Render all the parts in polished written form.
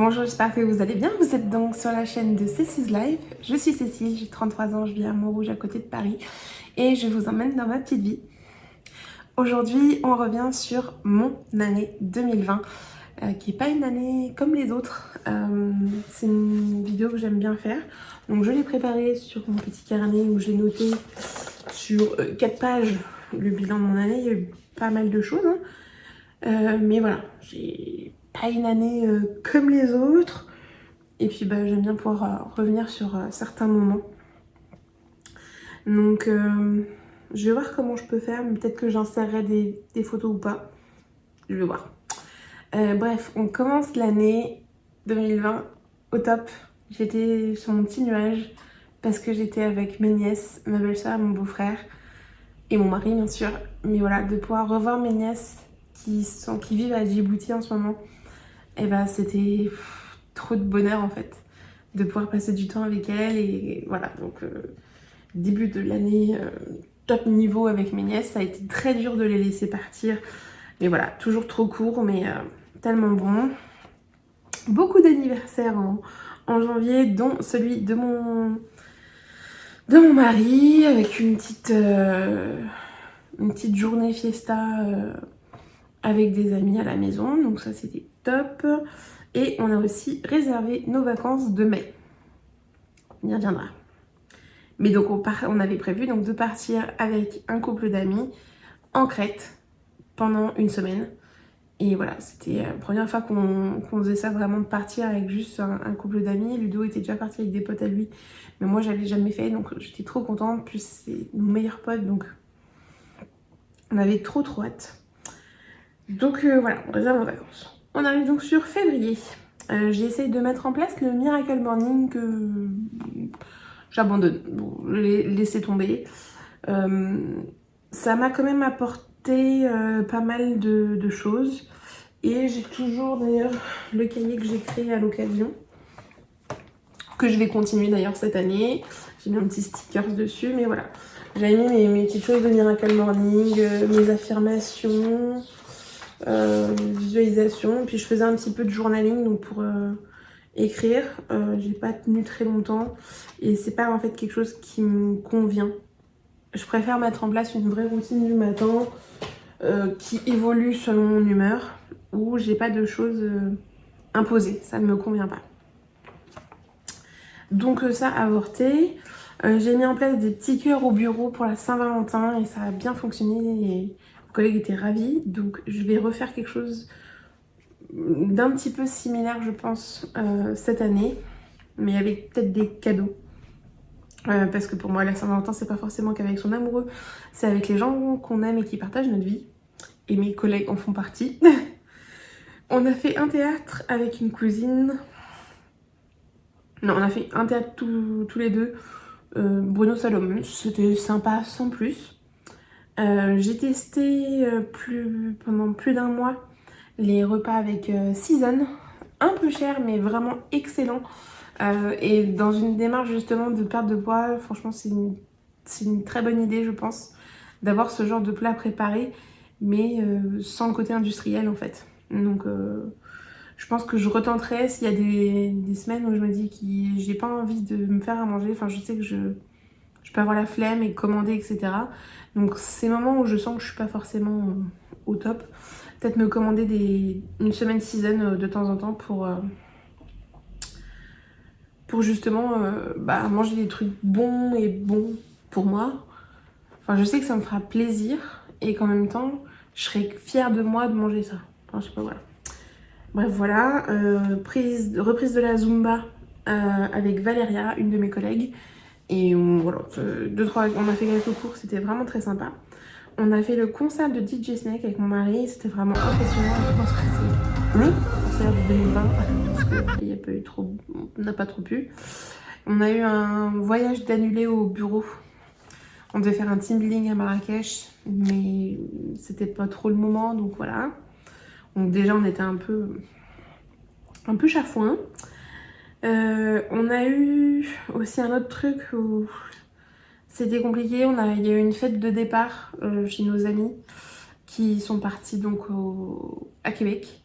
Bonjour, j'espère que vous allez bien. Vous êtes donc sur la chaîne de Cécile Live. Je suis Cécile, j'ai 33 ans, je vis à Montrouge à côté de Paris et je vous emmène dans ma petite vie. Aujourd'hui, on revient sur mon année 2020, qui n'est pas une année comme les autres. C'est une vidéo que j'aime bien faire. Donc je l'ai préparée sur mon petit carnet où j'ai noté sur 4 pages le bilan de mon année. Il y a eu pas mal de choses, hein. Mais voilà, j'ai pas une année comme les autres. Et puis j'aime bien pouvoir revenir sur certains moments. Donc je vais voir comment je peux faire, mais peut-être que j'insérerai des photos ou pas. Je vais voir. Bref, on commence l'année 2020 au top. J'étais sur mon petit nuage parce que j'étais avec mes nièces, ma belle-sœur, mon beau-frère et mon mari bien sûr. Mais voilà, de pouvoir revoir mes nièces qui vivent à Djibouti en ce moment, et c'était trop de bonheur en fait, de pouvoir passer du temps avec elles. Et voilà, donc début de l'année top niveau avec mes nièces. Ça a été très dur de les laisser partir, mais voilà, toujours trop court, mais tellement bon. Beaucoup d'anniversaires en janvier, dont celui de mon mari, avec une petite journée fiesta avec des amis à la maison, donc ça c'était top. Et on a aussi réservé nos vacances de mai. On y reviendra. Mais donc on avait prévu donc de partir avec un couple d'amis en Crète pendant une semaine. Et voilà, c'était la première fois qu'on faisait ça, vraiment de partir avec juste un couple d'amis. Ludo était déjà parti avec des potes à lui, mais moi j'avais jamais fait, donc j'étais trop contente. Plus c'est nos meilleurs potes, donc on avait trop hâte. Donc voilà, on réserve nos vacances. On arrive donc sur février. J'ai essayé de mettre en place le Miracle Morning que j'abandonne. Bon, je l'ai laissé tomber. Ça m'a quand même apporté pas mal de choses. Et j'ai toujours d'ailleurs le cahier que j'ai créé à l'occasion, que je vais continuer d'ailleurs cette année. J'ai mis un petit sticker dessus, mais voilà. J'avais mis mes petites choses de Miracle Morning, mes affirmations, visualisation. Puis je faisais un petit peu de journaling donc pour écrire. J'ai pas tenu très longtemps et c'est pas en fait quelque chose qui me convient. Je préfère mettre en place une vraie routine du matin qui évolue selon mon humeur, où j'ai pas de choses imposées. Ça ne me convient pas. Donc ça, avorté. J'ai mis en place des petits cœurs au bureau pour la Saint-Valentin et ça a bien fonctionné et mon collègue était ravi. Donc je vais refaire quelque chose d'un petit peu similaire, je pense, cette année, mais avec peut-être des cadeaux. Parce que pour moi, la Saint-Valentin, c'est pas forcément qu'avec son amoureux, c'est avec les gens qu'on aime et qui partagent notre vie. Et mes collègues en font partie. On a fait un théâtre avec une cousine. Non, on a fait un théâtre tous les deux. Bruno Salomon, c'était sympa sans plus. J'ai testé pendant plus d'un mois les repas avec Season. Un peu cher, mais vraiment excellent. Et dans une démarche justement de perte de poids, franchement c'est une très bonne idée je pense, d'avoir ce genre de plat préparé, mais sans le côté industriel en fait. Donc je pense que je retenterai s'il y a des semaines où je me dis que j'ai pas envie de me faire à manger. Enfin je sais que je peux avoir la flemme et commander, etc. Donc ces moments où je sens que je suis pas forcément au top, peut-être me commander une semaine Season de temps en temps pour justement manger des trucs bons et bons pour moi. Enfin je sais que ça me fera plaisir et qu'en même temps je serai fière de moi de manger ça. Enfin je sais pas, voilà. Bref voilà, reprise de la Zumba avec Valéria, une de mes collègues. Et voilà, on a fait quelques cours, c'était vraiment très sympa. On a fait le concert de DJ Snake avec mon mari, c'était vraiment impressionnant. Je pense que c'est le concert de 2020, parce qu'il on n'a pas trop pu. On a eu un voyage d'annulé au bureau. On devait faire un team building à Marrakech, mais c'était pas trop le moment, donc voilà. Donc déjà, on était un peu chafouin. On a eu aussi un autre truc où c'était compliqué. Il y a eu une fête de départ chez nos amis qui sont partis donc à Québec.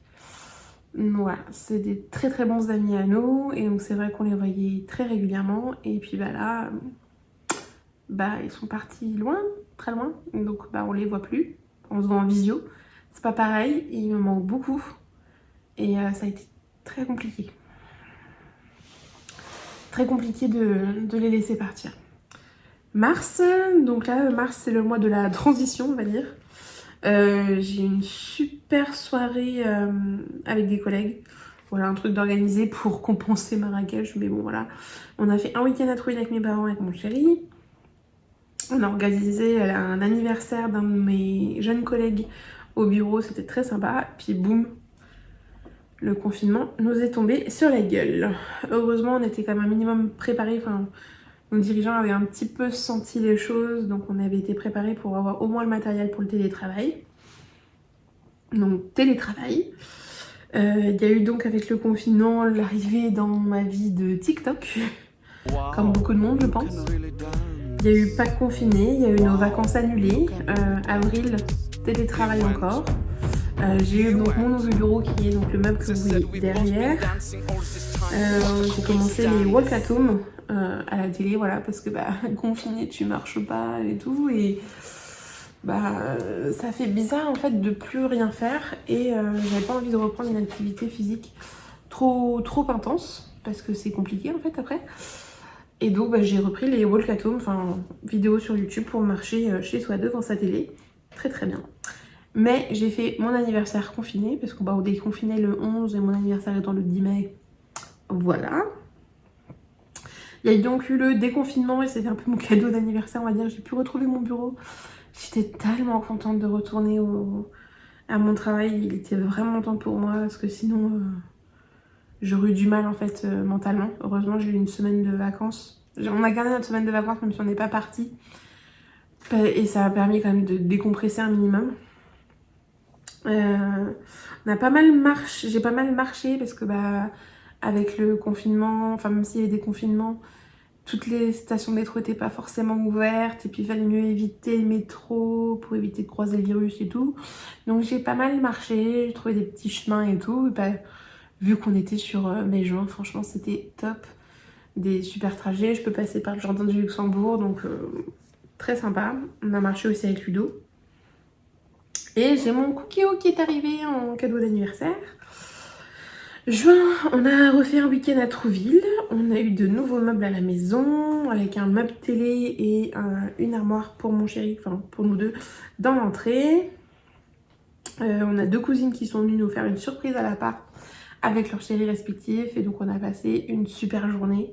Voilà, c'est des très très bons amis à nous et donc c'est vrai qu'on les voyait très régulièrement et puis bah là, bah ils sont partis loin, très loin, donc bah on les voit plus, on se voit en visio, c'est pas pareil, ils me manquent beaucoup et ça a été très compliqué. Très compliqué de les laisser partir. Mars, donc là mars c'est le mois de la transition on va dire. J'ai une super soirée avec des collègues. Voilà, un truc d'organisé pour compenser Marrakech. Mais bon, voilà. On a fait un week-end à Trouville avec mes parents, avec mon chéri. On a organisé un anniversaire d'un de mes jeunes collègues au bureau. C'était très sympa. Puis boum, le confinement nous est tombé sur la gueule. Heureusement, on était quand même un minimum préparés. Enfin, nos dirigeants avaient un petit peu senti les choses. Donc, on avait été préparés pour avoir au moins le matériel pour le télétravail. Donc télétravail. Il y a eu donc avec le confinement l'arrivée dans ma vie de TikTok, comme beaucoup de monde je pense. Il y a eu Pâques confiné, il y a eu nos vacances annulées, avril, télétravail encore. J'ai eu donc mon nouveau bureau qui est donc le meuble que vous voyez derrière. J'ai commencé les walk at home à la télé, voilà, parce que bah, confiné tu marches pas et tout, et bah ça fait bizarre en fait de plus rien faire et j'avais pas envie de reprendre une activité physique trop intense parce que c'est compliqué en fait après. Et donc bah, j'ai repris les walk at home, enfin vidéos sur YouTube pour marcher chez soi devant sa télé. Très très bien. Mais j'ai fait mon anniversaire confiné parce qu'on va déconfiner le 11 et mon anniversaire étant le 10 mai. Voilà. Il y a donc eu le déconfinement et c'était un peu mon cadeau d'anniversaire on va dire. J'ai pu retrouver mon bureau. J'étais tellement contente de retourner à mon travail, il était vraiment temps pour moi parce que sinon j'aurais eu du mal en fait mentalement. Heureusement j'ai eu une semaine de vacances. On a gardé notre semaine de vacances même si on n'est pas parti. Et ça a permis quand même de décompresser un minimum. On a pas mal marché, j'ai pas mal marché parce que bah avec le confinement, enfin même s'il y avait des confinements, toutes les stations de métro n'étaient pas forcément ouvertes et puis il fallait mieux éviter le métro pour éviter de croiser le virus et tout. Donc j'ai pas mal marché, j'ai trouvé des petits chemins et tout. Et bah, vu qu'on était sur mai-juin, franchement c'était top. Des super trajets, je peux passer par le jardin du Luxembourg, donc très sympa. On a marché aussi avec Ludo. Et j'ai mon Cookéo qui est arrivé en cadeau d'anniversaire. Juin, on a refait un week-end à Trouville. On a eu de nouveaux meubles à la maison, avec un meuble télé et une armoire pour mon chéri, enfin pour nous deux, dans l'entrée. On a deux cousines qui sont venues nous faire une surprise à l'appart avec leurs chéris respectifs. Et donc on a passé une super journée.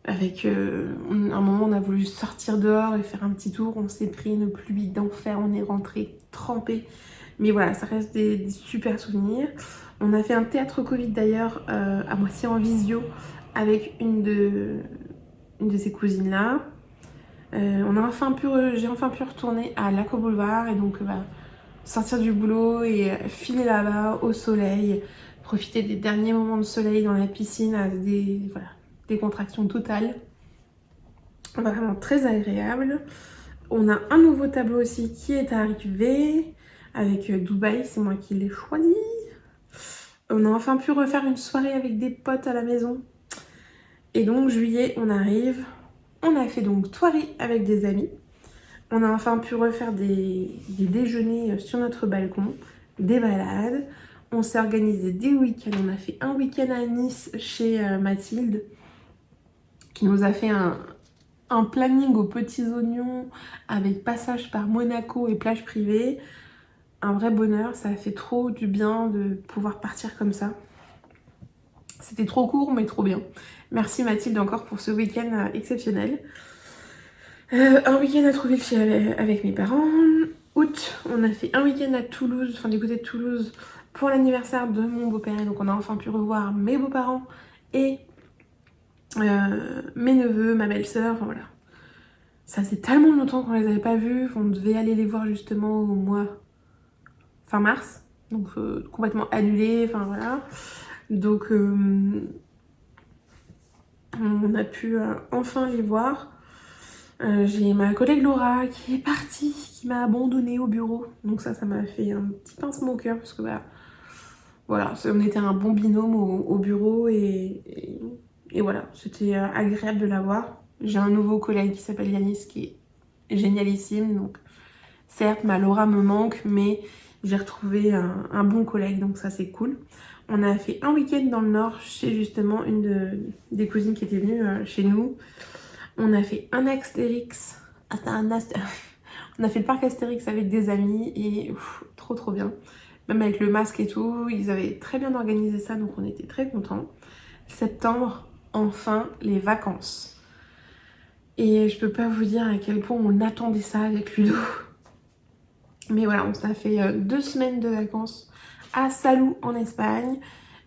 Avec un moment on a voulu sortir dehors et faire un petit tour. On s'est pris une pluie d'enfer, on est rentré trempé. Mais voilà, ça reste des super souvenirs. On a fait un théâtre Covid d'ailleurs, à moitié en visio, avec une de ces cousines-là. J'ai enfin pu retourner à Lac au Boulevard et donc bah, sortir du boulot et filer là-bas au soleil, profiter des derniers moments de soleil dans la piscine avec des contractions totales. Vraiment très agréable. On a un nouveau tableau aussi qui est arrivé avec Dubaï, c'est moi qui l'ai choisi. On a enfin pu refaire une soirée avec des potes à la maison. Et donc juillet, on arrive. On a fait donc soirée avec des amis. On a enfin pu refaire des déjeuners sur notre balcon, des balades. On s'est organisé des week-ends. On a fait un week-end à Nice chez Mathilde, qui nous a fait un planning aux petits oignons avec passage par Monaco et plage privée. Un vrai bonheur, ça a fait trop du bien de pouvoir partir comme ça. C'était trop court mais trop bien. Merci Mathilde encore pour ce week-end exceptionnel. Un week-end à Trouville avec mes parents. Août, on a fait un week-end à Toulouse, enfin du côté de Toulouse, pour l'anniversaire de mon beau-père. Et donc on a enfin pu revoir mes beaux-parents et mes neveux, ma belle-sœur, enfin voilà. Ça faisait tellement longtemps qu'on les avait pas vus, on devait aller les voir justement au mois fin mars, donc complètement annulé, enfin voilà. Donc on a pu enfin les voir. J'ai ma collègue Laura qui est partie, qui m'a abandonnée au bureau. Donc ça m'a fait un petit pincement au cœur parce que bah voilà, on était un bon binôme au bureau et voilà, c'était agréable de l'avoir. J'ai un nouveau collègue qui s'appelle Yanis qui est génialissime, donc certes ma Laura me manque, mais j'ai retrouvé un bon collègue, donc ça c'est cool. On a fait un week-end dans le Nord chez justement des cousines qui étaient venues chez nous. On a fait un Astérix, on a fait le parc Astérix avec des amis et trop bien. Même avec le masque et tout, ils avaient très bien organisé ça, donc on était très contents. Septembre, enfin les vacances. Et je peux pas vous dire à quel point on attendait ça avec Ludo. Mais voilà, on s'est fait 2 semaines de vacances à Salou en Espagne.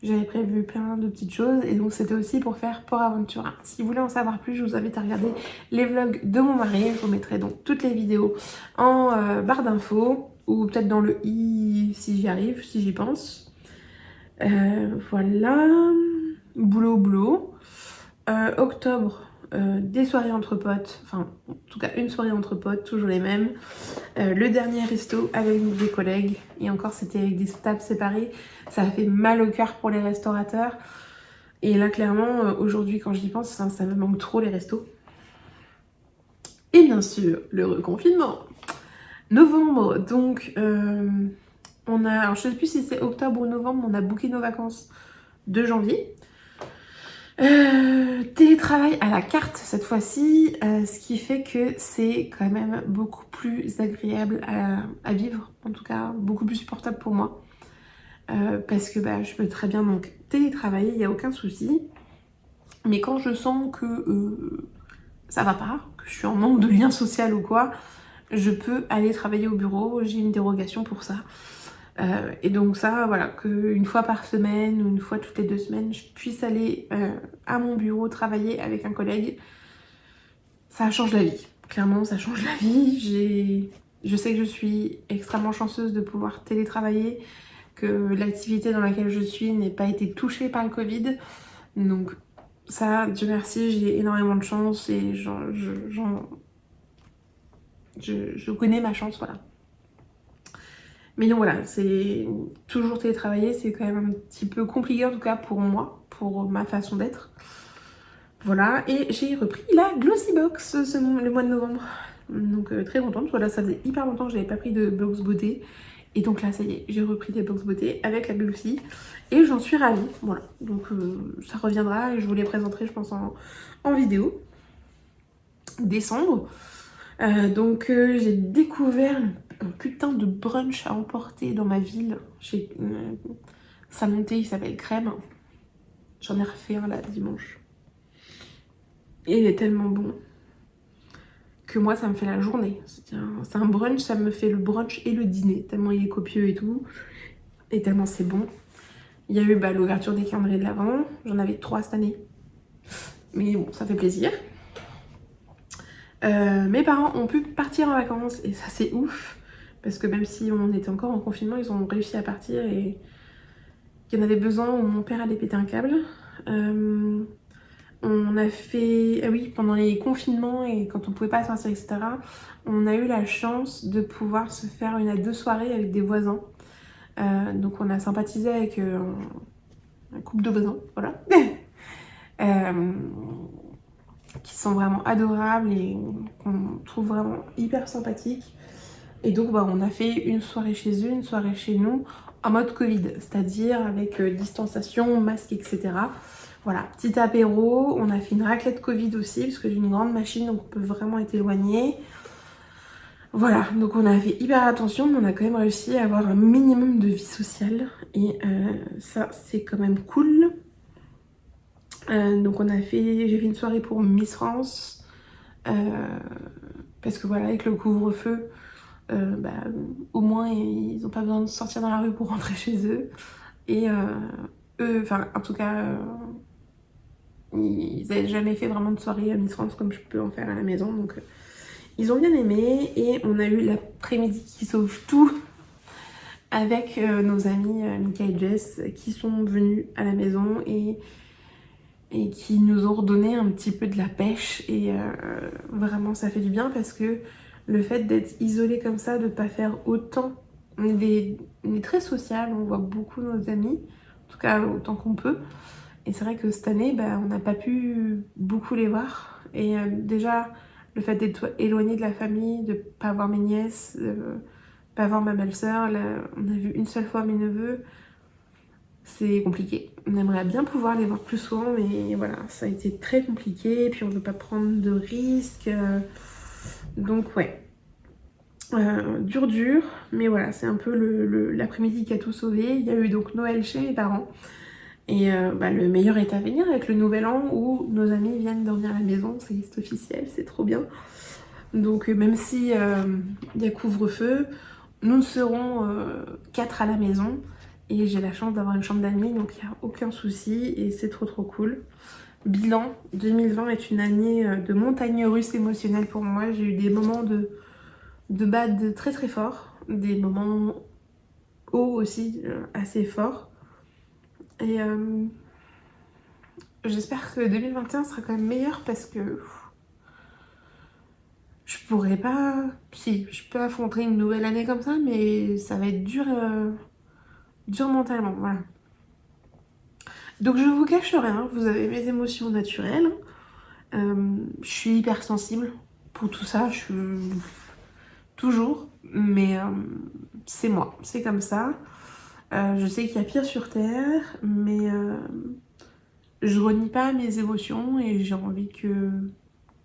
J'avais prévu plein de petites choses et donc c'était aussi pour faire Port Aventura. Si vous voulez en savoir plus, je vous invite à regarder les vlogs de mon mari. Je vous mettrai donc toutes les vidéos en barre d'infos ou peut-être dans le i si j'y arrive, si j'y pense. Voilà, boulot. Octobre, des soirées entre potes, enfin en tout cas une soirée entre potes, toujours les mêmes. Le dernier resto avec des collègues, et encore c'était avec des tables séparées, ça a fait mal au cœur pour les restaurateurs. Et là clairement, aujourd'hui quand j'y pense, ça me manque trop les restos. Et bien sûr, le reconfinement. Novembre, donc on a, alors je sais plus si c'est octobre ou novembre, on a booké nos vacances de janvier. Télétravail à la carte cette fois-ci, ce qui fait que c'est quand même beaucoup plus agréable à vivre, en tout cas beaucoup plus supportable pour moi. Parce que je peux très bien donc télétravailler, il n'y a aucun souci. Mais quand je sens que ça va pas, que je suis en manque de lien social ou quoi, je peux aller travailler au bureau, j'ai une dérogation pour ça. Et donc ça, voilà, qu'une fois par semaine ou une fois toutes les 2 semaines, je puisse aller à mon bureau travailler avec un collègue, ça change la vie. Clairement, ça change la vie. Je sais que je suis extrêmement chanceuse de pouvoir télétravailler, que l'activité dans laquelle je suis n'ait pas été touchée par le Covid. Donc ça, Dieu merci, j'ai énormément de chance et je connais ma chance, voilà. Mais donc voilà, c'est toujours télétravailler, c'est quand même un petit peu compliqué en tout cas pour moi, pour ma façon d'être. Voilà, et j'ai repris la Glossybox le mois de novembre. Donc très contente, voilà, ça faisait hyper longtemps que j'avais pas pris de box beauté. Et donc là, ça y est, j'ai repris des box beauté avec la Glossy. Et j'en suis ravie, voilà. Donc ça reviendra et je vous les présenterai, je pense, en vidéo. Décembre. Donc j'ai découvert un putain de brunch à emporter dans ma ville. Chez Saint-Monté, il s'appelle Crème. J'en ai refait un là dimanche. Et il est tellement bon que moi ça me fait la journée. C'est un brunch, ça me fait le brunch et le dîner. Tellement il est copieux et tout. Et tellement c'est bon. Il y a eu l'ouverture des calendriers de l'Avent. J'en avais 3 cette année. Mais bon, ça fait plaisir. Mes parents ont pu partir en vacances et ça c'est ouf. Parce que même si on était encore en confinement, ils ont réussi à partir et qu'il y en avait besoin où mon père allait péter un câble. On a fait, ah oui, pendant les confinements et quand on pouvait pas sortir, etc., on a eu la chance de pouvoir se faire 1 à 2 soirées avec des voisins. Donc on a sympathisé avec un couple de voisins, voilà. Qui sont vraiment adorables et qu'on trouve vraiment hyper sympathiques. Et donc on a fait une soirée chez eux, une soirée chez nous, en mode Covid, c'est-à-dire avec distanciation, masque, etc. Voilà, petit apéro, on a fait une raclette Covid aussi, parce que j'ai une grande machine, donc on peut vraiment être éloigné. Voilà, donc on a fait hyper attention, mais on a quand même réussi à avoir un minimum de vie sociale. Et ça, c'est quand même cool. Donc j'ai fait une soirée pour Miss France. Parce que voilà, avec le couvre-feu, au moins ils n'ont pas besoin de sortir dans la rue pour rentrer chez eux. Et eux, enfin en tout cas, ils n'avaient jamais fait vraiment de soirée à Miss France comme je peux en faire à la maison. Donc ils ont bien aimé et on a eu l'après-midi qui sauve tout avec nos amis Mika et Jess qui sont venus à la maison et qui nous ont redonné un petit peu de la pêche et vraiment ça fait du bien parce que le fait d'être isolé comme ça, de ne pas faire autant on est très social, on voit beaucoup nos amis, en tout cas autant qu'on peut. Et c'est vrai que cette année, on n'a pas pu beaucoup les voir. Et déjà, le fait d'être éloigné de la famille, de pas voir mes nièces, pas voir ma belle-sœur, on a vu une seule fois mes neveux, c'est compliqué. On aimerait bien pouvoir les voir plus souvent, mais voilà, ça a été très compliqué. Et puis on veut pas prendre de risques. Donc ouais, dur, mais voilà, c'est un peu l'après-midi qui a tout sauvé. Il y a eu donc Noël chez mes parents. Et le meilleur est à venir avec le nouvel an où nos amis viennent dormir à la maison, c'est officiel, c'est trop bien. Donc même si il y a couvre-feu, nous serons 4 à la maison et j'ai la chance d'avoir une chambre d'amis, donc il n'y a aucun souci et c'est trop cool. Bilan, 2020 est une année de montagne russe émotionnelle pour moi. J'ai eu des moments de bad très forts, des moments hauts aussi assez forts. Et j'espère que 2021 sera quand même meilleur parce que je pourrais pas... Si, je peux affronter une nouvelle année comme ça, mais ça va être dur, dur mentalement, voilà. Donc je vous cache rien, vous avez mes émotions naturelles. Je suis hypersensible pour tout ça, je suis toujours, mais c'est moi, c'est comme ça. Je sais qu'il y a pire sur Terre, mais je renie pas mes émotions et j'ai envie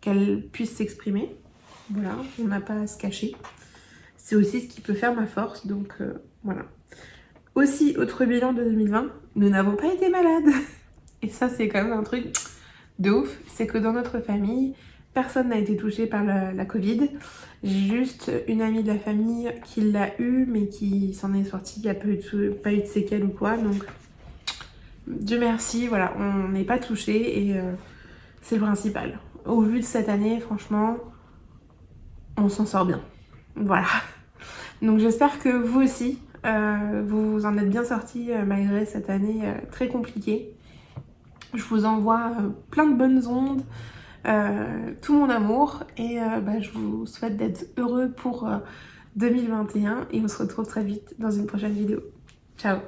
qu'elles puissent s'exprimer. Voilà, on n'a pas à se cacher. C'est aussi ce qui peut faire ma force, donc voilà. Aussi, autre bilan de 2020, nous n'avons pas été malades. Et ça, c'est quand même un truc de ouf. C'est que dans notre famille, personne n'a été touché par la Covid. Juste une amie de la famille qui l'a eu, mais qui s'en est sortie, qui n'a pas eu de séquelles ou quoi. Donc, Dieu merci, voilà, on n'est pas touché et c'est le principal. Au vu de cette année, franchement, on s'en sort bien. Voilà. Donc j'espère que vous aussi, vous en êtes bien sortis malgré cette année très compliquée. Je vous envoie plein de bonnes ondes, tout mon amour et je vous souhaite d'être heureux pour 2021 et on se retrouve très vite dans une prochaine vidéo. Ciao!